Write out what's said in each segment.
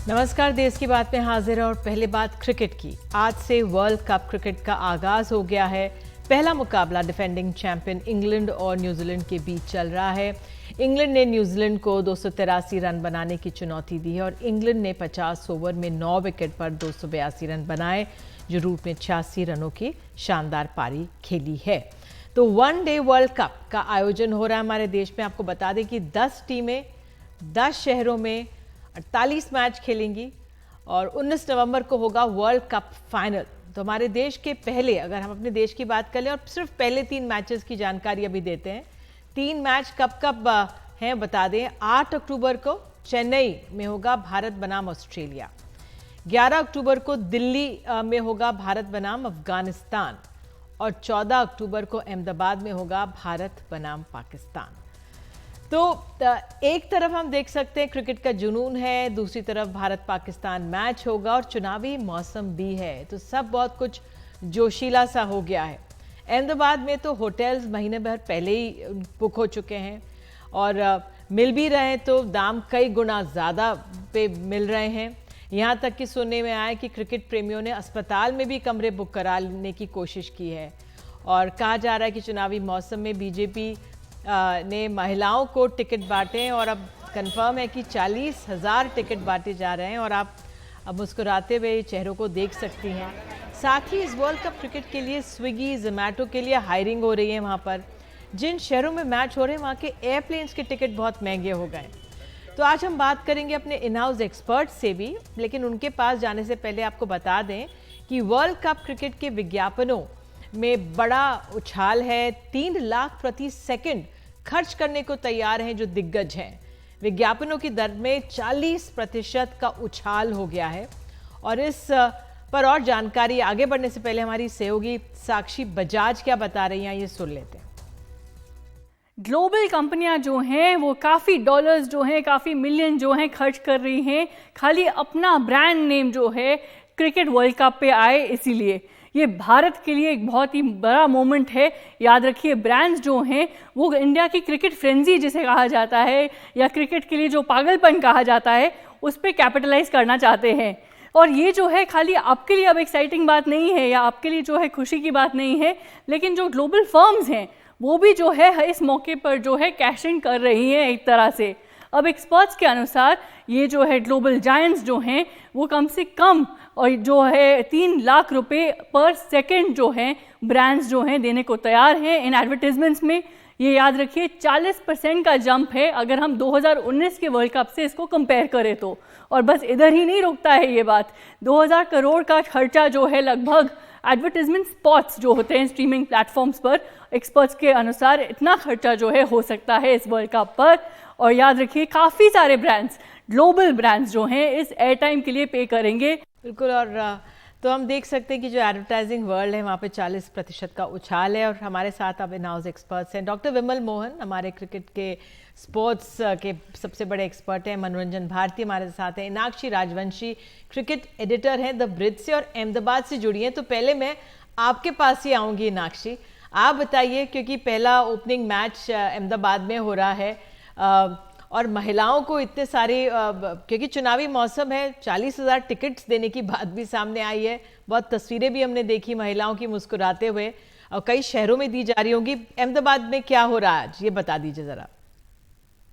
नमस्कार, देश की बात में हाजिर है और पहले बात क्रिकेट की। आज से वर्ल्ड कप क्रिकेट का आगाज हो गया है। पहला मुकाबला डिफेंडिंग चैंपियन इंग्लैंड और न्यूजीलैंड के बीच चल रहा है। इंग्लैंड ने न्यूजीलैंड को 283 रन बनाने की चुनौती दी है और इंग्लैंड ने 50 ओवर में 9 विकेट पर 282 रन बनाए, जो रूट में 86 रनों की शानदार पारी खेली है। तो वन डे वर्ल्ड कप का आयोजन हो रहा है हमारे देश में। आपको बता दें कि 10 टीमें 10 शहरों में 48 मैच खेलेंगी और 19 नवंबर को होगा वर्ल्ड कप फाइनल। तो हमारे देश के पहले, अगर हम अपने देश की बात करें और सिर्फ पहले 3 मैचेस की जानकारी अभी देते हैं। 3 मैच कब कब हैं बता दें। 8 अक्टूबर को चेन्नई में होगा भारत बनाम ऑस्ट्रेलिया। 11 अक्टूबर को दिल्ली में होगा भारत बनाम अफगानिस्तान और 14 अक्टूबर को अहमदाबाद में होगा भारत बनाम पाकिस्तान। तो एक तरफ हम देख सकते हैं क्रिकेट का जुनून है, दूसरी तरफ भारत पाकिस्तान मैच होगा और चुनावी मौसम भी है, तो सब बहुत कुछ जोशीला सा हो गया है। अहमदाबाद में तो होटल्स महीने भर पहले ही बुक हो चुके हैं और मिल भी रहे हैं तो दाम कई गुना ज़्यादा पे मिल रहे हैं। यहाँ तक कि सुनने में आया कि क्रिकेट प्रेमियों ने अस्पताल में भी कमरे बुक करा लेने की कोशिश की है और कहा जा रहा है कि चुनावी मौसम में बीजेपी ने महिलाओं को टिकट बांटे और अब कंफर्म है कि 40,000 टिकट बांटे जा रहे हैं और आप अब मुस्कुराते हुए चेहरों को देख सकती हैं। साथ ही इस वर्ल्ड कप क्रिकेट के लिए स्विगी, जोमेटो के लिए हायरिंग हो रही है। वहाँ पर जिन शहरों में मैच हो रहे हैं वहाँ के एयरप्लेन्स के टिकट बहुत महंगे हो गए। तो आज हम बात करेंगे अपने इन हाउस एक्सपर्ट से भी, लेकिन उनके पास जाने से पहले आपको बता दें कि वर्ल्ड कप क्रिकेट के विज्ञापनों में बड़ा उछाल है। 3 लाख प्रति सेकंड खर्च करने को तैयार हैं जो दिग्गज हैं। विज्ञापनों की दर में 40% का उछाल हो गया है। और इस पर और जानकारी आगे बढ़ने से पहले हमारी सहयोगी साक्षी बजाज क्या बता रही हैं, ये सुन लेते हैं। ग्लोबल कंपनियां जो हैं वो काफ़ी डॉलर्स जो हैं, काफ़ी मिलियन जो हैं खर्च कर रही हैं खाली अपना ब्रांड नेम जो है क्रिकेट वर्ल्ड कप पे आए। इसीलिए ये भारत के लिए एक बहुत ही बड़ा मोमेंट है। याद रखिए, ब्रांड्स जो हैं वो इंडिया की क्रिकेट फ्रेंजी जिसे कहा जाता है या क्रिकेट के लिए जो पागलपन कहा जाता है उस पर कैपिटलाइज करना चाहते हैं। और ये जो है खाली आपके लिए अब एक्साइटिंग बात नहीं है या आपके लिए जो है खुशी की बात नहीं है, लेकिन जो ग्लोबल फर्म्स हैं वो भी जो है इस मौके पर जो है कैश इन कर रही हैं एक तरह से। अब एक्सपर्ट्स के अनुसार ये जो है ग्लोबल जायंट्स जो हैं वो कम से कम और जो है 3 लाख रुपए पर सेकंड जो है ब्रांड्स जो हैं देने को तैयार हैं इन एडवर्टीजमेंट्स में। ये याद रखिए 40% का जंप है अगर हम 2019 के वर्ल्ड कप से इसको कंपेयर करें तो। और बस इधर ही नहीं रुकता है ये बात। 2000 करोड़ का खर्चा जो है लगभग एडवर्टीजमेंट स्पॉट्स जो होते हैं स्ट्रीमिंग प्लेटफॉर्म्स पर, एक्सपर्ट्स के अनुसार इतना खर्चा जो है हो सकता है इस वर्ल्ड कप पर। और याद रखिए काफ़ी सारे ब्रांड्स, ग्लोबल ब्रांड्स जो हैं इस एयर टाइम के लिए पे करेंगे। बिल्कुल। और तो हम देख सकते हैं कि जो एडवर्टाइजिंग वर्ल्ड है वहाँ पे 40% का उछाल है। और हमारे साथ अब इन हाउस एक्सपर्ट्स हैं डॉक्टर विमल मोहन, हमारे क्रिकेट के स्पोर्ट्स के सबसे बड़े एक्सपर्ट हैं। मनोरंजन भारती हमारे साथ हैं। मीनाक्षी राजवंशी क्रिकेट एडिटर हैं द ब्रिज से और अहमदाबाद से जुड़ी हैं। तो पहले मैं आपके पास ही आऊँगी मीनाक्षी, आप बताइए, क्योंकि पहला ओपनिंग मैच अहमदाबाद में हो रहा है और महिलाओं को इतने सारे क्योंकि चुनावी मौसम है, 40,000 टिकट्स देने की बात भी सामने आई है। बहुत तस्वीरें भी हमने देखी महिलाओं की मुस्कुराते हुए और कई शहरों में दी जा रही होंगी। अहमदाबाद में क्या हो रहा है आज, ये बता दीजिए जरा।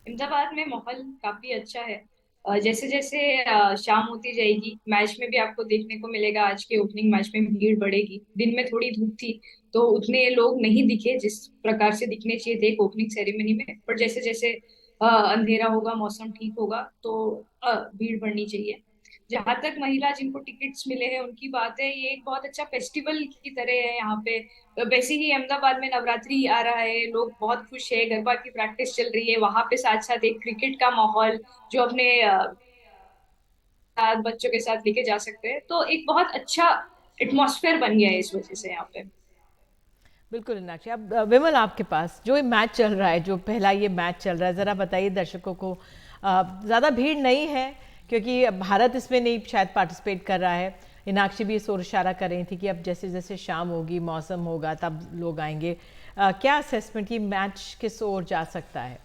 अहमदाबाद में माहौल काफी अच्छा है। जैसे जैसे शाम होती जाएगी मैच में भी आपको देखने को मिलेगा। आज के ओपनिंग मैच में भीड़ बढ़ेगी। दिन में थोड़ी धूप थी तो उतने लोग नहीं दिखे जिस प्रकार से दिखने चाहिए थे ओपनिंग सेरेमनी में, पर जैसे जैसे अंधेरा होगा, मौसम ठीक होगा तो भीड़ बढ़नी चाहिए। जहां तक महिला जिनको टिकट्स मिले हैं उनकी बात है, ये एक बहुत अच्छा फेस्टिवल की तरह है यहाँ पे। वैसे ही अहमदाबाद में नवरात्रि आ रहा है, लोग बहुत खुश है, गरबा की प्रैक्टिस चल रही है वहां पे, साथ साथ एक क्रिकेट का माहौल जो अपने साथ बच्चों के साथ लेके जा सकते हैं। तो एक बहुत अच्छा एटमॉस्फेयर बन गया है इस वजह से यहाँ पे। बिल्कुल मीनाक्षी। अब विमल आपके पास जो मैच चल रहा है, जो पहला ये मैच चल रहा है, ज़रा बताइए दर्शकों को। ज़्यादा भीड़ नहीं है क्योंकि भारत इसमें नहीं शायद पार्टिसिपेट कर रहा है। मीनाक्षी भी इस ओर इशारा कर रही थी कि अब जैसे जैसे शाम होगी, मौसम होगा, तब लोग आएंगे। क्या असेसमेंट की मैच किस ओर जा सकता है?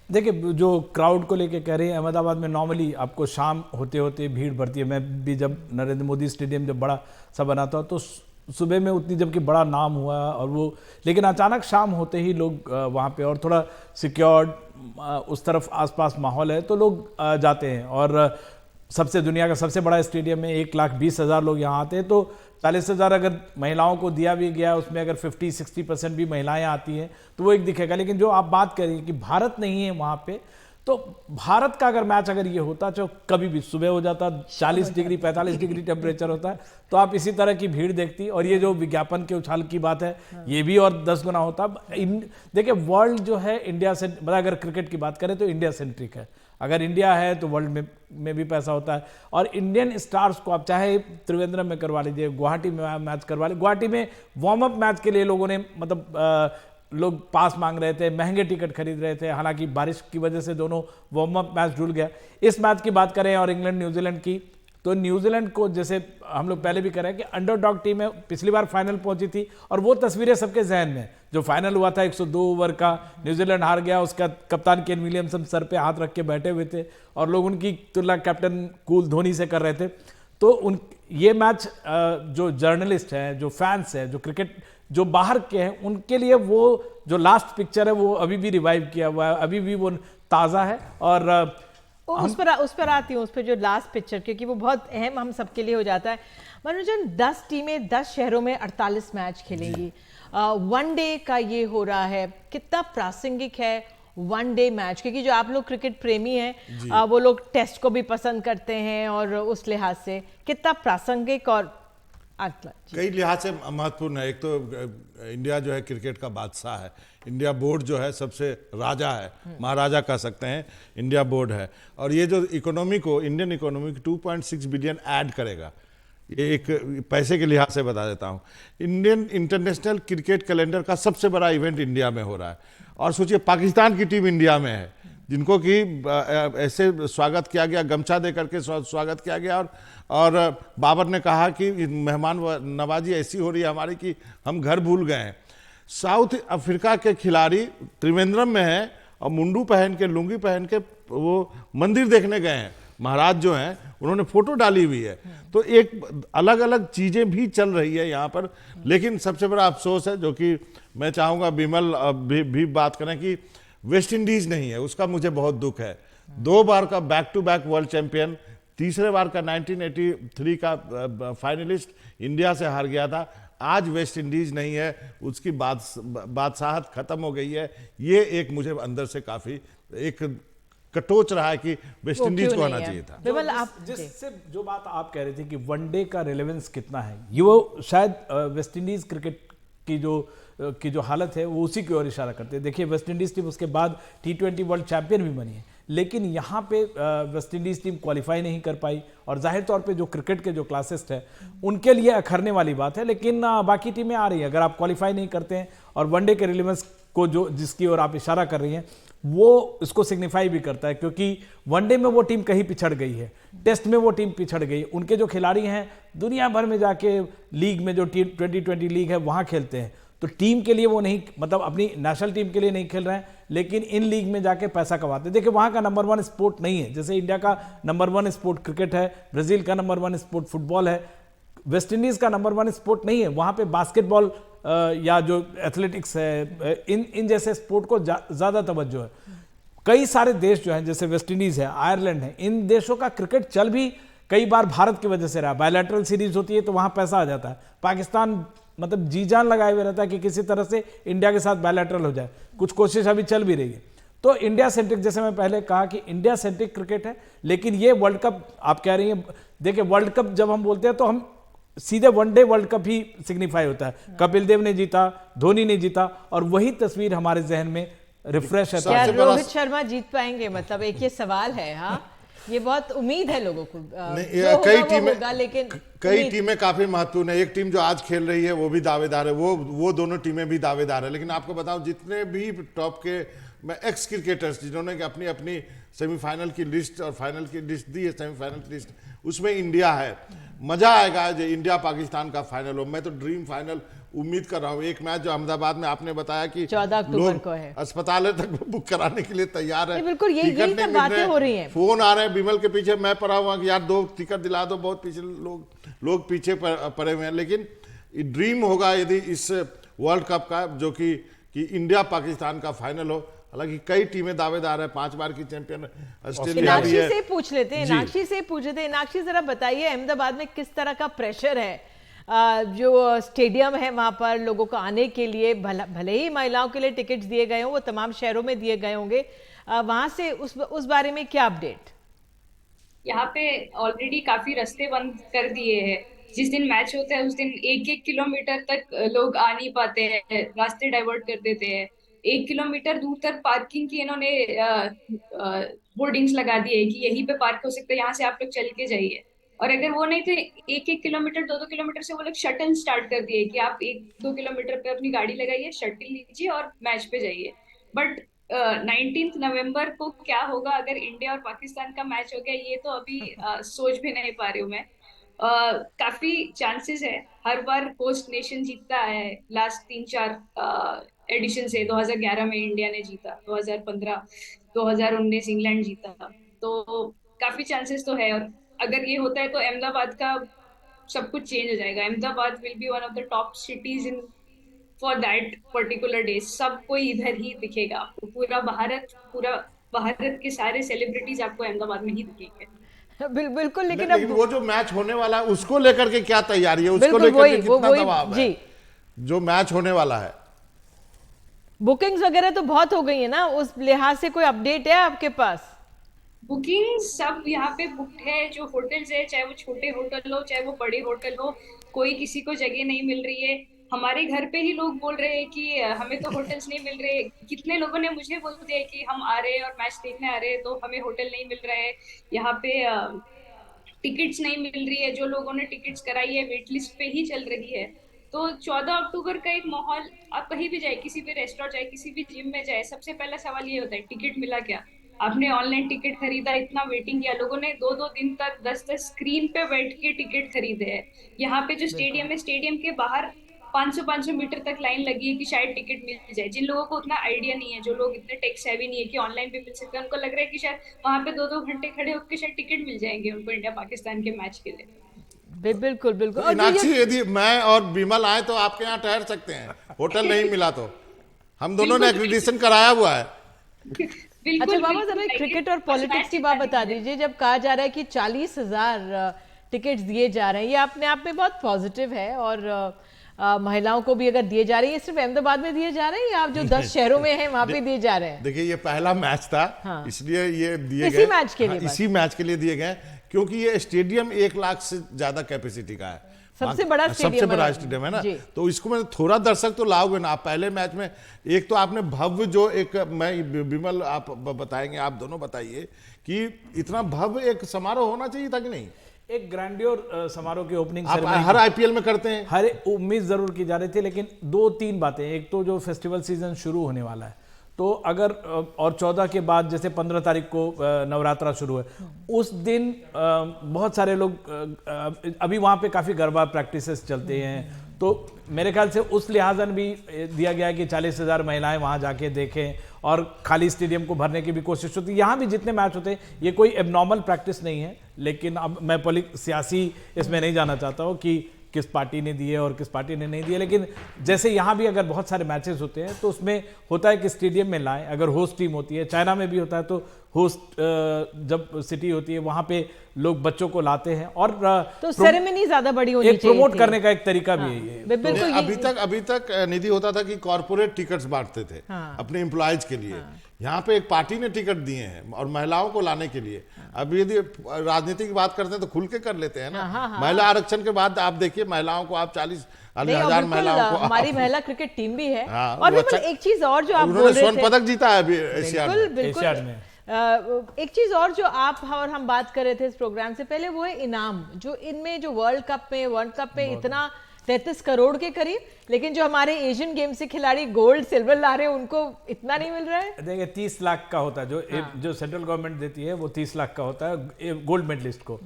देखिए जो क्राउड को लेके कह रहे हैं, अहमदाबाद में नॉर्मली आपको शाम होते होते भीड़ बढ़ती है। मैं भी जब नरेंद्र मोदी स्टेडियम जब बड़ा सा बना था तो सुबह में उतनी जबकि बड़ा नाम हुआ और वो, लेकिन अचानक शाम होते ही लोग वहाँ पे, और थोड़ा सिक्योर्ड उस तरफ आसपास माहौल है तो लोग जाते हैं। और सबसे दुनिया का सबसे बड़ा स्टेडियम में 1,20,000 लोग यहाँ आते हैं, तो 40,000 अगर महिलाओं को दिया भी गया, उसमें अगर 50-60% भी महिलाएं आती हैं तो वो एक दिखेगा। लेकिन जो आप बात करें कि भारत नहीं है वहाँ पे, तो भारत का अगर मैच अगर ये होता तो कभी भी सुबह हो जाता, 40 डिग्री 45 डिग्री टेम्परेचर होता है, तो आप इसी तरह की भीड़ देखती। और ये जो विज्ञापन के उछाल की बात है, ये भी और 10 गुना होता। देखिए वर्ल्ड जो है इंडिया से, मतलब अगर क्रिकेट की बात करें तो इंडिया सेंट्रिक है। अगर इंडिया है तो वर्ल्ड में भी पैसा होता है। और इंडियन स्टार्स को आप चाहे त्रिवेंद्रम में करवा लीजिए, गुवाहाटी में मैच करवा लीजिए। गुवाहाटी में वार्म अप मैच के लिए लोगों ने मतलब लोग पास मांग रहे थे, महंगे टिकट खरीद रहे थे, हालांकि बारिश की वजह से दोनों वार्म अप मैच जुड़ गया। इस मैच की बात करें और इंग्लैंड न्यूजीलैंड की, तो न्यूजीलैंड को जैसे हम लोग पहले भी कह रहे हैं कि अंडरडॉग टीम है, पिछली बार फाइनल पहुंची थी और वो तस्वीरें सबके जहन में। जो फाइनल हुआ था 102 ओवर का, न्यूजीलैंड हार गया, उसका कप्तान केन विलियमसन सर पे हाथ रख के बैठे हुए थे और लोग उनकी तुलना कैप्टन कूल धोनी से कर रहे थे। तो ये मैच जो जर्नलिस्ट हैं, जो फैंस हैं, जो क्रिकेट जो बाहर के हैं, उनके लिए वो जो लास्ट पिक्चर है वो अभी भी रिवाइव किया हुआ है, अभी भी वो ताज़ा है। और उस पर आती हूँ, उस पर जो लास्ट पिक्चर, क्योंकि वो बहुत अहम हम सबके लिए हो जाता है। मनोरंजन, 10 टीमें 10 शहरों में 48 मैच खेलेंगी। वनडे का ये हो रहा है, कितना प्रासंगिक है वनडे मैच? क्योंकि जो आप लोग क्रिकेट प्रेमी हैं, वो लोग टेस्ट को भी पसंद करते हैं, और उस लिहाज से कितना प्रासंगिक और कई लिहाज से महत्वपूर्ण है। एक तो इंडिया जो है क्रिकेट का बादशाह है, इंडिया बोर्ड जो है सबसे राजा है, महाराजा कह सकते हैं, इंडिया बोर्ड है। और ये जो इकोनॉमी को, इंडियन इकोनॉमी को 2.6 बिलियन ऐड करेगा, ये एक पैसे के लिहाज से बता देता हूँ। इंडियन इंटरनेशनल क्रिकेट कैलेंडर का सबसे बड़ा इवेंट इंडिया में हो रहा है। और सोचिए पाकिस्तान की टीम इंडिया में है, जिनको कि ऐसे स्वागत किया गया, गमछा दे करके स्वागत किया गया। और बाबर ने कहा कि मेहमान नवाजी ऐसी हो रही है हमारी कि हम घर भूल गए हैं। साउथ अफ्रीका के खिलाड़ी त्रिवेंद्रम में हैं और मुंडू पहन के, लुंगी पहन के वो मंदिर देखने गए हैं। महाराज जो हैं उन्होंने फोटो डाली हुई है। तो एक अलग अलग चीज़ें भी चल रही है यहाँ पर। लेकिन सबसे बड़ा अफसोस है, जो कि मैं चाहूँगा विमल भी बात करें, कि वेस्ट इंडीज नहीं है, उसका मुझे बहुत दुख है। 2 बार का back to back world champion, तीसरे बार का 1983 का फाइनलिस्ट इंडिया से हार गया था। आज वेस्ट इंडीज नहीं है, उसकी बादशाहत खत्म हो गई है। ये एक मुझे अंदर से काफी एक कटोच रहा है कि वेस्ट इंडीज को आना चाहिए था। जिससे जो बात आप कह रहे थे कि वनडे का रिलेवेंस कितना है, ये वो शायद वेस्ट इंडीज क्रिकेट की जो हालत है वो उसी की ओर इशारा करते हैं। देखिए वेस्ट इंडीज टीम उसके बाद T20 वर्ल्ड चैंपियन भी बनी है, लेकिन यहाँ पे वेस्ट इंडीज टीम क्वालिफाई नहीं कर पाई। और जाहिर तौर पे जो क्रिकेट के जो क्लासिस्ट है उनके लिए अखरने वाली बात है। लेकिन बाकी टीमें आ रही हैं, अगर आप क्वालिफाई नहीं करते हैं और वनडे के रिलेवेंस को जो जिसकी ओर आप इशारा कर रही हैं, वो इसको सिग्निफाई भी करता है, क्योंकि वनडे में वो टीम कहीं पिछड़ गई है, टेस्ट में वो टीम पिछड़ गई। उनके जो खिलाड़ी हैं दुनिया भर में जाके लीग में जो T20 लीग है वहाँ खेलते हैं, तो टीम के लिए वो नहीं, मतलब अपनी नेशनल टीम के लिए नहीं खेल रहे हैं, लेकिन इन लीग में जाके पैसा कमाते हैं। देखिए वहाँ का नंबर 1 स्पोर्ट नहीं है, जैसे इंडिया का नंबर 1 स्पोर्ट क्रिकेट है, ब्राजील का नंबर 1 स्पोर्ट फुटबॉल है, वेस्ट इंडीज का नंबर 1 स्पोर्ट नहीं है। वहाँ पे बास्केटबॉल या जो एथलेटिक्स है, इन जैसे स्पोर्ट को ज़्यादा तवज्जो है। कई सारे देश जो हैं, जैसे वेस्ट इंडीज है, आयरलैंड है, इन देशों का क्रिकेट चल भी कई बार भारत की वजह से रहा। बायलैटरल सीरीज होती है तो वहाँ पैसा आ जाता है। पाकिस्तान मतलब जी जान लगाए हुए रहता है कि किसी तरह से इंडिया के साथ बायलैटरल हो जाए, कुछ कोशिश अभी चल भी रही है। तो इंडिया सेंट्रिक, जैसे मैं पहले कहा कि इंडिया सेंट्रिक क्रिकेट है, लेकिन ये वर्ल्ड कप आप कह रही हैं, देखिए वर्ल्ड कप जब हम बोलते हैं तो हम सीधे वनडे वर्ल्ड कप ही सिग्निफाई होता है। कपिल देव ने जीता, धोनी ने जीता, और वही तस्वीर हमारे जहन में रिफ्रेश है। क्या रोहित शर्मा जीत पाएंगे? मतलब एक ये सवाल है। हाँ, ये बहुत उम्मीद है लोगों को। कई टीमें काफी महत्वपूर्ण है। एक टीम जो आज खेल रही है वो भी दावेदार है, वो दोनों टीमें भी दावेदार है। लेकिन आपको बताऊं, जितने भी टॉप के एक्स क्रिकेटर्स जिन्होंने अपनी अपनी सेमीफाइनल की लिस्ट और फाइनल की लिस्ट दी है, सेमीफाइनल की लिस्ट, उसमें इंडिया है। मजा आएगा जो इंडिया पाकिस्तान का फाइनल हो। मैं तो ड्रीम फाइनल उम्मीद कर रहा हूँ। एक मैच जो अहमदाबाद में आपने बताया कि 14 अक्टूबर को है, अस्पताल तक बुक कराने के लिए तैयार है। बिल्कुल यही सब बातें हो रही हैं। फोन आ रहे हैं बिमल के पीछे, मैं पड़ा हुआ कि यार 2 टिकट दिला दो, बहुत पीछे लोग पीछे पड़े हुए हैं। लेकिन ड्रीम होगा यदि इस वर्ल्ड कप का जो कि इंडिया पाकिस्तान का फाइनल हो। हालांकि कई टीमें दावेदार है, 5 बार की चैंपियन ऑस्ट्रेलिया भी है। से पूछ लेते हैं, मीनाक्षी से पूछ लेते हैं। मीनाक्षी जरा बताइए अहमदाबाद में किस तरह का प्रेशर है, जो स्टेडियम है वहां पर लोगों को आने के लिए, भले ही महिलाओं के लिए टिकट्स दिए गए हों, वो तमाम शहरों में दिए गए होंगे, वहां से उस बारे में क्या अपडेट? यहाँ पे ऑलरेडी काफी रास्ते बंद कर दिए हैं। जिस दिन मैच होता है उस दिन 1-1 किलोमीटर तक लोग आ नहीं पाते हैं, रास्ते डाइवर्ट कर देते हैं। 1 किलोमीटर दूर तक पार्किंग की इन्होंने होर्डिंग्स लगा दिए कि यहीं पे पार्क हो सकता है, यहाँ से आप लोग चल के जाइए। और अगर वो नहीं तो 1-1 किलोमीटर 2-2 किलोमीटर से वो लोग शटल स्टार्ट कर दिए कि आप 1-2 किलोमीटर पे अपनी गाड़ी लगाइए, शटल लीजिए और मैच पे जाइए। बट 19 नवंबर को क्या होगा अगर इंडिया और पाकिस्तान का मैच हो गया, ये तो अभी सोच भी नहीं पा रही हूँ मैं। काफी चांसेस है, हर बार होस्ट नेशन जीतता है। लास्ट 3-4 एडिशन से 2011 में इंडिया ने जीता, 2015, 2019 इंग्लैंड जीता, तो काफी चांसेस तो है। और अगर ये होता है तो अहमदाबाद का सब कुछ चेंज हो जाएगा। Ahmedabad will be one of the top cities in for that particular day. सब कोई इधर ही दिखेगा आपको, पूरा भारत के सारे सेलिब्रिटीज आपको अहमदाबाद में ही दिखेंगे। बिल्कुल। लेकिन अब वो जो मैच होने वाला है उसको लेकर के क्या तैयारी है, उसको लेकर के कितना दबाव है जो मैच होने वाला है? बुकिंग्स वगैरह तो बहुत हो गई है ना, उस लिहाज से कोई अपडेट है आपके पास? बुकिंग सब यहाँ पे बुकड है। जो होटल्स है, चाहे वो छोटे होटल हो चाहे वो बड़े होटल हो, कोई किसी को जगह नहीं मिल रही है। हमारे घर पे ही लोग बोल रहे हैं कि हमें तो होटल्स नहीं मिल रहे। कितने लोगों ने मुझे बोल दिया कि हम आ रहे हैं और मैच देखने आ रहे हैं तो हमें होटल नहीं मिल रहा है। यहाँ पे टिकट्स नहीं मिल रही है, जो लोगों ने टिकट्स कराई है वेट लिस्ट पे ही चल रही है। तो 14 अक्टूबर का एक माहौल, आप कहीं भी जाए, किसी भी रेस्टोरेंट जाए, किसी भी जिम में जाए, सबसे पहला सवाल ये होता है टिकट मिला क्या? आपने ऑनलाइन टिकट खरीदा, इतना वेटिंग किया, लोगों ने 2-2 दिन तक 10-10 स्क्रीन पे बैठ के टिकट खरीदे हैं। यहाँ पे जो स्टेडियम है, स्टेडियम के बाहर 500-500 मीटर तक लाइन लगी है कि शायद टिकट मिल जाए। जिन लोगों को उतना आइडिया नहीं है, जो लोग इतने टेक सेवी नहीं है कि ऑनलाइन भी मिल सकते हैं, उनको लग रहा है कि शायद वहां पे 2-2 घंटे खड़े होकर शायद टिकट मिल जाएंगे उनको इंडिया पाकिस्तान के मैच के लिए। बिल्कुल। मीनाक्षी, यदि मैं और विमल आए तो आपके यहाँ ठहर सकते हैं, होटल नहीं मिला तो? हम दोनों ने एक्रेडिटेशन कराया हुआ है। अच्छा बाबा, जरा क्रिकेट और पॉलिटिक्स की बात बता दीजिए। जब कहा जा रहा है कि 40,000 टिकट्स दिए जा रहे हैं, ये अपने आप में बहुत पॉजिटिव है। और महिलाओं को भी अगर दिए जा रहे हैं, सिर्फ अहमदाबाद में दिए जा रहे हैं या जो 10 शहरों में हैं वहां पे दिए जा रहे हैं? देखिए, ये पहला मैच था, इसलिए ये दिए गए, इसी मैच के लिए दिए गए, क्योंकि ये स्टेडियम 1 लाख से ज्यादा कैपेसिटी का है, सबसे बड़ा स्टेडियम है ना। तो इसको मैंने थोड़ा दर्शक तो लाओगे ना आप। पहले मैच में एक तो आपने भव्य जो एक, मैं विमल आप बताएंगे, आप दोनों बताइए कि इतना भव्य एक समारोह होना चाहिए था कि नहीं? एक ग्रैंडियर समारोह की ओपनिंग हर आईपीएल में करते हैं, हर उम्मीद जरूर की जा रही थी। लेकिन 2-3 बातें, एक तो जो फेस्टिवल सीजन शुरू होने वाला है, तो अगर और 14 के बाद जैसे 15 तारीख को नवरात्रा शुरू है, उस दिन बहुत सारे लोग अभी वहाँ पे काफ़ी गरबा प्रैक्टिसेस चलते हैं, तो मेरे ख्याल से उस लिहाजन भी दिया गया है कि 40,000 महिलाएं वहाँ जाके देखें और खाली स्टेडियम को भरने की भी कोशिश होती है। यहाँ भी जितने मैच होते हैं, ये कोई एबनॉर्मल प्रैक्टिस नहीं है। लेकिन अब मैं सियासी इसमें नहीं जाना चाहता हूँ कि किस पार्टी ने दिए और किस पार्टी ने नहीं दिए, लेकिन जैसे यहाँ भी अगर बहुत सारे मैचेस होते हैं तो उसमें होता है कि स्टेडियम में लाएं। अगर होस्ट टीम होती है, चाइना में भी होता है, तो होस्ट जब सिटी होती है वहाँ पे लोग बच्चों को लाते हैं और तो सेरेमनी ज्यादा बड़ी होनी चाहिए, प्रमोट करने का एक तरीका भी है। अभी तक निधि होता था कि कॉर्पोरेट टिकट्स बांटते थे अपने एम्प्लॉयज के लिए। यहाँ पे एक पार्टी ने टिकट दिए हैं और महिलाओं को लाने के लिए। अब यदि राजनीति की बात करते हैं तो खुल के कर लेते हैं ना। महिला आरक्षण के बाद आप देखिए, महिलाओं को आप 40,000 महिलाओं को, हमारी महिला क्रिकेट टीम भी है। और एक चीज और जो आप बोल रहे थे, स्वर्ण पदक जीता है अभी एशियाड में। एक चीज और जो आप और हम बात कर रहे थे इस प्रोग्राम से पहले, वो है इनाम। जो इनमें जो वर्ल्ड कप में इतना 33 करोड़ के करीब, लेकिन जो हमारे एशियन गेम से खिलाड़ी गोल्ड सिल्वर ला रहे हैं उनको इतना नहीं मिल रहा है। देखिए 30 लाख का होता है जो सेंट्रल गवर्नमेंट देती है, वो 30 लाख का होता है गोल्ड मेडलिस्ट को।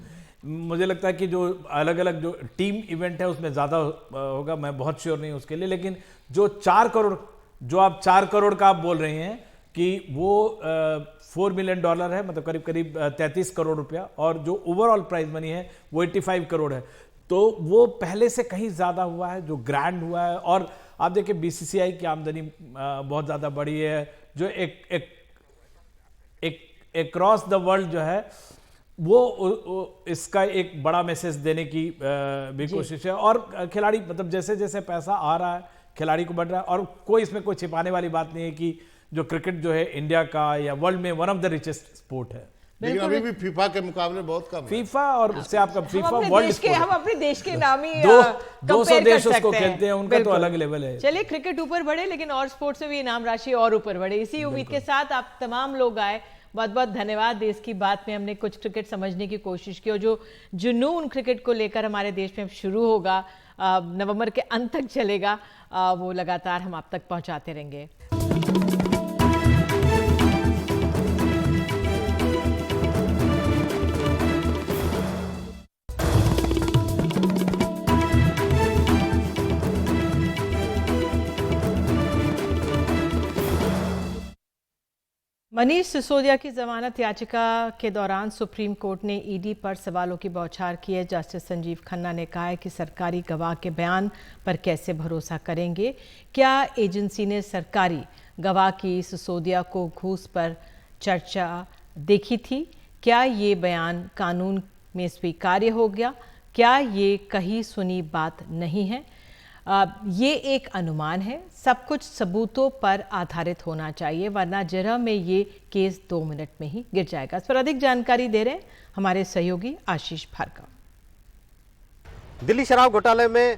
मुझे लगता है कि जो अलग अलग जो टीम इवेंट है उसमें ज़्यादा होगा, मैं बहुत श्योर नहीं हूँ उसके लिए। लेकिन जो 4 करोड़, जो आप 4 करोड़ का आप बोल रहे हैं कि वो $4 मिलियन है, मतलब करीब करीब 33 करोड़ रुपया, और जो ओवरऑल प्राइज मनी है वो 85 करोड़ है। तो वो पहले से कहीं ज़्यादा हुआ है, जो ग्रैंड हुआ है। और आप देखिए बीसीसीआई की आमदनी बहुत ज़्यादा बढ़ी है, जो एक अक्रॉस द वर्ल्ड जो है वो इसका एक बड़ा मैसेज देने की भी कोशिश है। और खिलाड़ी, मतलब जैसे जैसे पैसा आ रहा है खिलाड़ी को बढ़ रहा है, और कोई इसमें कोई छिपाने वाली बात नहीं है कि जो क्रिकेट जो है इंडिया का या वर्ल्ड में one of the richest sport है। लेकिन अभी भी फीफा के मुकाबले बहुत कम है। फीफा और उससे आपका फीफा हम अपने देश के नाम ही 200 देश उसको खेलते हैं, उनका तो अलग लेवल है। चलिए, क्रिकेट ऊपर बढ़े, लेकिन और स्पोर्ट्स में भी इनाम राशि और ऊपर बढ़े, इसी उम्मीद के साथ आप तमाम लोग आए। बहुत बहुत धन्यवाद। देश की बात में हमने कुछ क्रिकेट समझने की कोशिश की, और जो जुनून क्रिकेट को लेकर हमारे देश में शुरू होगा, नवंबर के अंत तक चलेगा, वो लगातार हम आप तक पहुंचाते रहेंगे। मनीष सिसोदिया की जमानत याचिका के दौरान सुप्रीम कोर्ट ने ईडी पर सवालों की बौछार की है। जस्टिस संजीव खन्ना ने कहा है कि सरकारी गवाह के बयान पर कैसे भरोसा करेंगे। क्या एजेंसी ने सरकारी गवाह की सिसोदिया को घूस पर चर्चा देखी थी? क्या ये बयान कानून में स्वीकार्य हो गया? क्या ये कही सुनी बात नहीं है? ये एक अनुमान है, सब कुछ सबूतों पर आधारित होना चाहिए, वरना जरा में ये केस 2 मिनट में ही गिर जाएगा। इस पर अधिक जानकारी दे रहे हैं हमारे सहयोगी आशीष भार्गव। दिल्ली शराब घोटाले में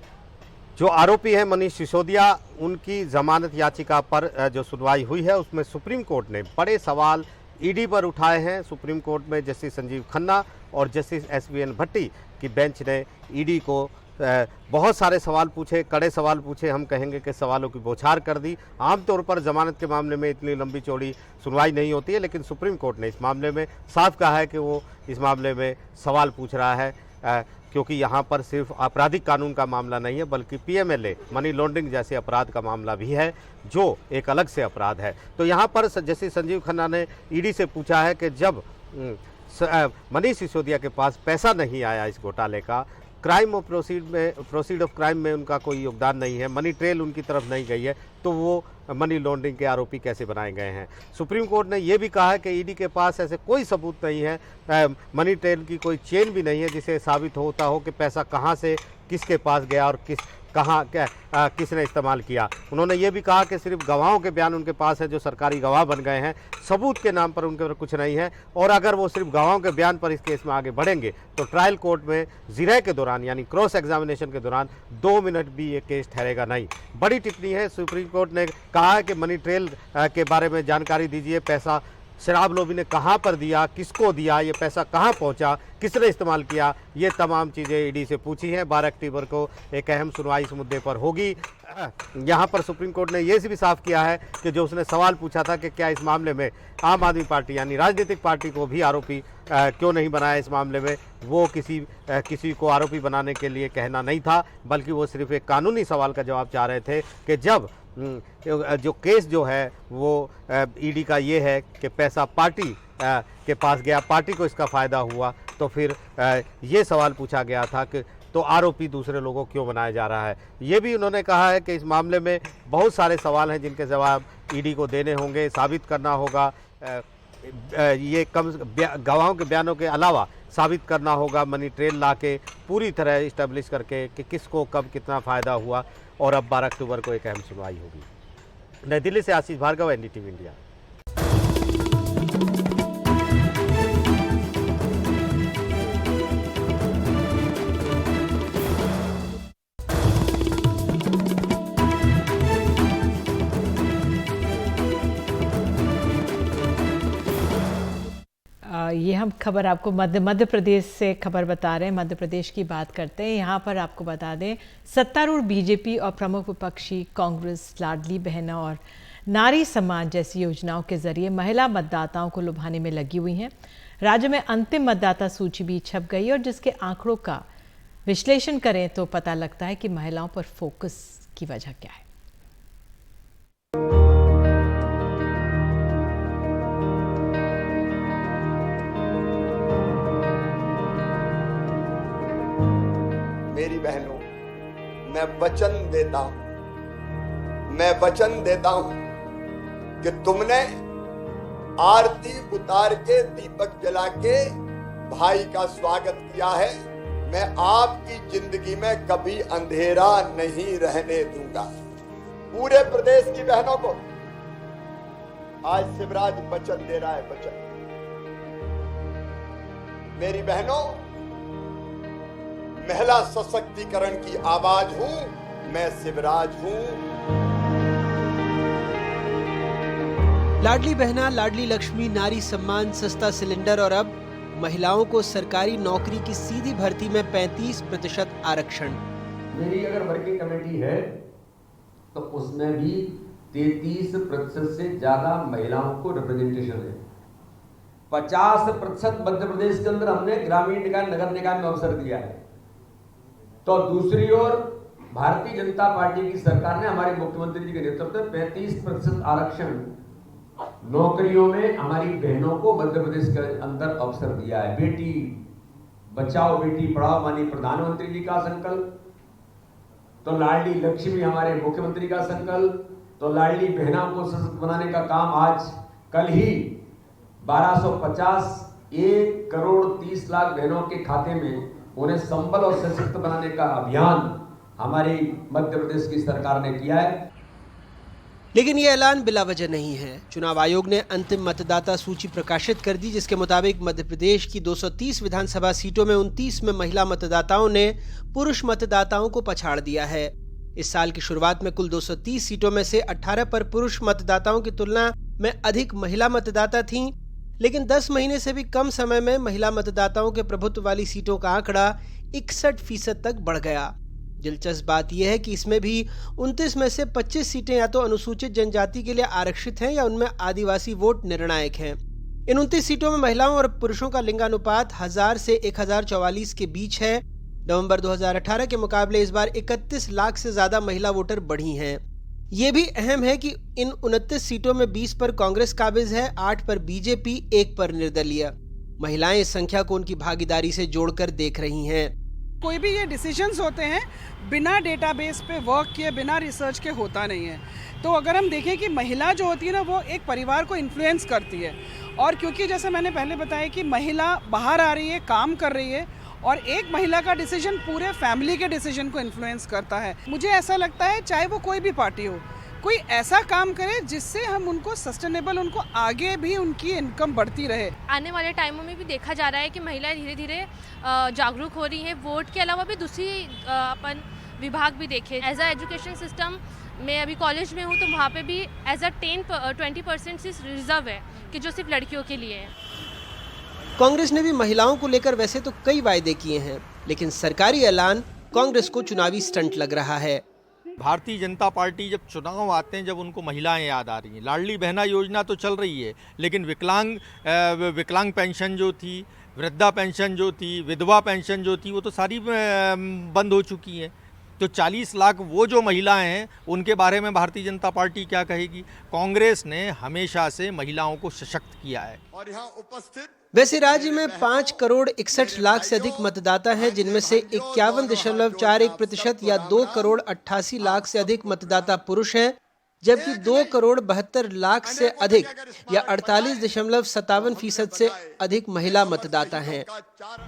जो आरोपी है मनीष सिसोदिया, उनकी जमानत याचिका पर जो सुनवाई हुई है उसमें सुप्रीम कोर्ट ने बड़े सवाल ईडी पर उठाए हैं। सुप्रीम कोर्ट में जस्टिस संजीव खन्ना और जस्टिस SVN भट्टी की बेंच ने ईडी को बहुत सारे सवाल पूछे, कड़े सवाल पूछे, हम कहेंगे कि सवालों की बौछार कर दी। आमतौर पर जमानत के मामले में इतनी लंबी चौड़ी सुनवाई नहीं होती है, लेकिन सुप्रीम कोर्ट ने इस मामले में साफ कहा है कि वो इस मामले में सवाल पूछ रहा है, क्योंकि यहाँ पर सिर्फ आपराधिक कानून का मामला नहीं है, बल्कि PMLA मनी लॉन्ड्रिंग जैसे अपराध का मामला भी है, जो एक अलग से अपराध है। तो यहाँ पर जैसे संजीव खन्ना ने ईडी से पूछा है कि जब मनीष सिसोदिया के पास पैसा नहीं आया इस घोटाले का, crime of proceed of crime में उनका कोई योगदान नहीं है, मनी ट्रेल उनकी तरफ नहीं गई है, तो वो मनी लॉन्ड्रिंग के आरोपी कैसे बनाए गए हैं। सुप्रीम कोर्ट ने यह भी कहा है कि ईडी के पास ऐसे कोई सबूत नहीं है, मनी ट्रेल की कोई चेन भी नहीं है जिसे साबित होता हो कि पैसा कहां से किसके पास गया और किसने इस्तेमाल किया। उन्होंने ये भी कहा कि सिर्फ गवाहों के बयान उनके पास है जो सरकारी गवाह बन गए हैं, सबूत के नाम पर उनके पास कुछ नहीं है, और अगर वो सिर्फ गवाहों के बयान पर इस केस में आगे बढ़ेंगे तो ट्रायल कोर्ट में जिरह के दौरान यानी क्रॉस एग्जामिनेशन के दौरान 2 मिनट भी ये केस ठहरेगा नहीं। बड़ी टिप्पणी है। सुप्रीम कोर्ट ने कहा है कि मनी ट्रेल के बारे में जानकारी दीजिए, पैसा शराब लॉबी ने कहां पर दिया, किसको दिया, ये पैसा कहां पहुंचा, किसने इस्तेमाल किया, ये तमाम चीज़ें ईडी से पूछी हैं। 12 अक्टूबर को एक अहम सुनवाई इस मुद्दे पर होगी। यहाँ पर सुप्रीम कोर्ट ने यह भी साफ किया है कि जो उसने सवाल पूछा था कि क्या इस मामले में आम आदमी पार्टी यानी राजनीतिक पार्टी को भी आरोपी क्यों नहीं बनाया इस मामले में, वो किसी को आरोपी बनाने के लिए कहना नहीं था, बल्कि वो सिर्फ एक कानूनी सवाल का जवाब चाह रहे थे कि जब जो केस जो है वो ईडी का ये है कि पैसा पार्टी के पास गया, पार्टी को इसका फ़ायदा हुआ, तो फिर ये सवाल पूछा गया था कि तो आरोपी दूसरे लोगों क्यों बनाया जा रहा है। ये भी उन्होंने कहा है कि इस मामले में बहुत सारे सवाल हैं जिनके जवाब ईडी को देने होंगे, साबित करना होगा, ये कम गवाहों के बयानों के अलावा साबित करना होगा मनी ट्रेल ला के पूरी तरह इस्टेब्लिश करके कि किसको कब कितना फ़ायदा हुआ। और अब 12 अक्टूबर को एक अहम सुनवाई होगी। नई दिल्ली से आशीष भार्गव, NDTV इंडिया। ये हम खबर आपको मध्य प्रदेश से खबर बता रहे हैं। मध्य प्रदेश की बात करते हैं। यहाँ पर आपको बता दें, सत्तारूढ़ बीजेपी और प्रमुख विपक्षी कांग्रेस लाडली बहना और नारी सम्मान जैसी योजनाओं के जरिए महिला मतदाताओं को लुभाने में लगी हुई हैं। राज्य में अंतिम मतदाता सूची भी छप गई और जिसके आंकड़ों का विश्लेषण करें तो पता लगता है कि महिलाओं पर फोकस की वजह क्या है। मेरी बहनों, मैं वचन देता हूं कि तुमने आरती उतार के दीपक जला के भाई का स्वागत किया है। मैं आपकी जिंदगी में कभी अंधेरा नहीं रहने दूंगा। पूरे प्रदेश की बहनों को आज शिवराज वचन दे रहा है। वचन, मेरी बहनों, महिला सशक्तिकरण की आवाज हूं, मैं शिवराज हूं। लाडली बहना, लाडली लक्ष्मी, नारी सम्मान, सस्ता सिलेंडर और अब महिलाओं को सरकारी नौकरी की सीधी भर्ती में 35% आरक्षण। मेरी अगर वर्किंग कमेटी है तो उसमें भी 33% से ज्यादा महिलाओं को रिप्रेजेंटेशन है। 50% मध्य प्रदेश के अंदर हमने ग्रामीण निकाय, नगर निकाय में अवसर दिया है। तो दूसरी ओर भारतीय जनता पार्टी की सरकार ने हमारे मुख्यमंत्री जी के नेतृत्व में 35% आरक्षण नौकरियों में हमारी बहनों को मध्य प्रदेश के अंदर अवसर दिया है। बेटी बचाओ बेटी पढ़ाओ मानी प्रधानमंत्री जी का संकल्प, तो लाडली लक्ष्मी हमारे मुख्यमंत्री का संकल्प, तो लाडली बहना को सशक्त बनाने का काम आज कल ही 1250 1 करोड़ 30 लाख बहनों के खाते में उन्हें संबल और सशक्त बनाने का अभियान हमारी मध्य प्रदेश की सरकार ने किया है। लेकिन ये ऐलान बिला वजह नहीं है। चुनाव आयोग ने अंतिम मतदाता सूची प्रकाशित कर दी, जिसके मुताबिक मध्य प्रदेश की 230 विधानसभा सीटों में 29 में महिला मतदाताओं ने पुरुष मतदाताओं को पछाड़ दिया है। इस साल की शुरुआत में कुल 230 सीटों में से 18 पर पुरुष मतदाताओं की तुलना में अधिक महिला मतदाता थीं, लेकिन 10 महीने से भी कम समय में महिला मतदाताओं के प्रभुत्व वाली सीटों का आंकड़ा 61% तक बढ़ गया। दिलचस्प बात यह है कि इसमें भी 29 में से 25 सीटें या तो अनुसूचित जनजाति के लिए आरक्षित हैं या उनमें आदिवासी वोट निर्णायक हैं। इन 29 सीटों में महिलाओं और पुरुषों का लिंगानुपात 1000 से 1044 के बीच है। नवंबर 2018 के मुकाबले इस बार 31 लाख से ज्यादा महिला वोटर बढ़ी हैं। ये भी अहम है कि इन 29 सीटों में 20 पर कांग्रेस काबिज है, 8 पर बीजेपी, 1 पर निर्दलीय। महिलाएं इस संख्या को उनकी भागीदारी से जोड़कर देख रही हैं। कोई भी ये डिसीजंस होते हैं बिना डेटाबेस पे वर्क किए, बिना रिसर्च के होता नहीं है। तो अगर हम देखें कि महिला जो होती है ना, वो एक परिवार को इन्फ्लुएंस करती है, और क्योंकि जैसे मैंने पहले बताया कि महिला बाहर आ रही है, काम कर रही है, और एक महिला का डिसीजन पूरे फैमिली के डिसीजन को इन्फ्लुएंस करता है। मुझे ऐसा लगता है चाहे वो कोई भी पार्टी हो, कोई ऐसा काम करे जिससे हम उनको सस्टेनेबल, उनको आगे भी उनकी इनकम बढ़ती रहे। आने वाले टाइमों में भी देखा जा रहा है कि महिलाएं धीरे धीरे जागरूक हो रही हैं। वोट के अलावा भी दूसरी अपन विभाग भी देखे। एज अ एजुकेशन सिस्टम मैं अभी कॉलेज में हूँ, तो वहाँ पे भी एज अ 20% रिजर्व है कि जो सिर्फ लड़कियों के लिए है। कांग्रेस ने भी महिलाओं को लेकर वैसे तो कई वायदे किए हैं, लेकिन सरकारी ऐलान कांग्रेस को चुनावी स्टंट लग रहा है। भारतीय जनता पार्टी जब चुनाव आते हैं, जब उनको महिलाएं याद आ रही हैं। लाडली बहना योजना तो चल रही है, लेकिन विकलांग पेंशन जो थी, वृद्धा पेंशन जो थी, विधवा पेंशन जो थी, वो तो सारी बंद हो चुकी है। तो 40 लाख वो जो महिलाएं हैं, उनके बारे में भारतीय जनता पार्टी क्या कहेगी? कांग्रेस ने हमेशा से महिलाओं को सशक्त किया है। और यहाँ उपस्थित वैसे राज्य में 5 करोड़ 61 लाख से अधिक मतदाता हैं, जिनमें से 51.41% या 2 करोड़ 88 लाख से अधिक मतदाता पुरुष हैं, जबकि 2 करोड़ 72 लाख से अधिक या 48.57% से अधिक महिला मतदाता हैं।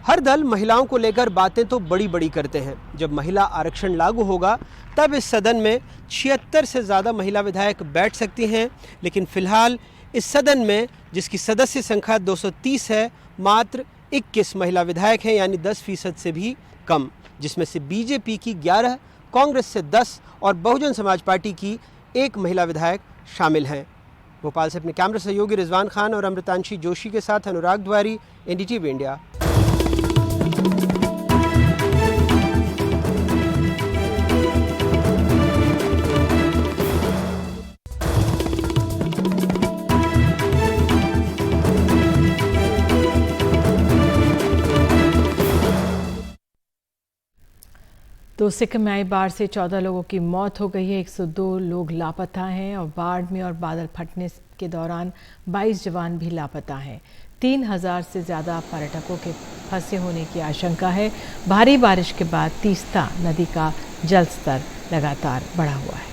हर दल महिलाओं को लेकर बातें तो बड़ी बड़ी करते हैं। जब महिला आरक्षण लागू होगा तब इस सदन में 76 से ज्यादा महिला विधायक बैठ सकती हैं, लेकिन फिलहाल इस सदन में, जिसकी सदस्य संख्या 230 है, मात्र 21 महिला विधायक हैं, यानी 10% से भी कम, जिसमें से बीजेपी की 11, कांग्रेस से 10 और बहुजन समाज पार्टी की 1 महिला विधायक शामिल हैं। भोपाल से अपने कैमरा सहयोगी रिजवान खान और अमृतांशी जोशी के साथ अनुराग द्वारी, NDTV इंडिया। तो सिक्किम में आई बाढ़ से 14 लोगों की मौत हो गई है, 102 लोग लापता हैं और बाढ़ में और बादल फटने के दौरान 22 जवान भी लापता हैं। 3000 से ज़्यादा पर्यटकों के फंसे होने की आशंका है। भारी बारिश के बाद तीस्ता नदी का जल स्तर लगातार बढ़ा हुआ है।